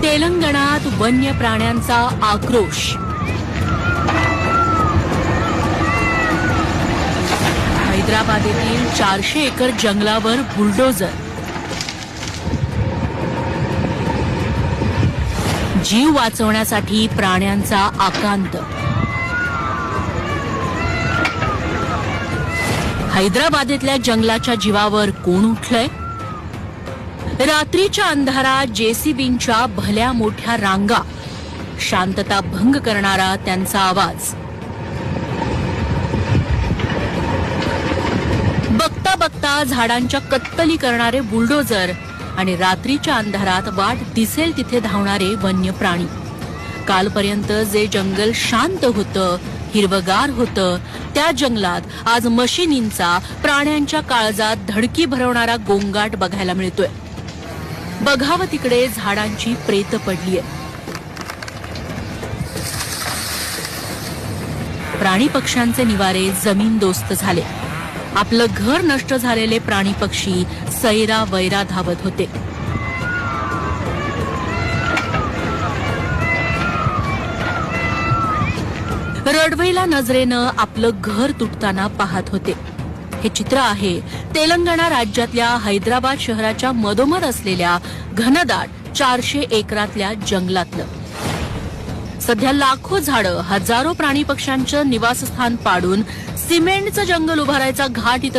तेलंगणात वन्य प्राण्यांचा आक्रोश. हैदराबाद येथील 400 एकर जंगलावर बुलडोझर. जीव वाचवण्यासाठी प्राण्यांचा आकांत. हैदराबादेतल्या जंगलाच्या जीवावर कोण उठलंय? रात्रीच्या अंधारात जेसीबींच्या भल्या मोठ्या रांगा. शांतता भंग करणारा त्यांचा आवाज. बघता बघता झाडांच्या कत्तली करणारे बुलडोझर आणि रात्रीच्या अंधारात वाट दिसेल तिथे धावणारे वन्य प्राणी. कालपर्यंत जे जंगल शांत होतं, हिरवगार होतं, त्या जंगलात आज मशिनींचा प्राण्यांच्या काळजात धडकी भरवणारा गोंगाट बघायला मिळतोय. बघावं तिकडे झाडांची प्रेत पडलीय. प्राणी पक्ष्यांचे निवारे जमीनदोस्त झाले. आपलं घर नष्ट झालेले प्राणी पक्षी सैरा वैरा धावत होते. रडवेला नजरेनं आपलं घर तुटताना पाहत होते. हे चित्र आहे तेलंगणा राज्यातल्या हैदराबाद शहराच्या मधोमध असलेल्या घनदाट 400 एकरातल्या जंगलातलं. सध्या लाखो झाडं, हजारो प्राणी पक्ष्यांचं निवासस्थान पाडून सिमेंटचं जंगल उभारायचा घाट इथं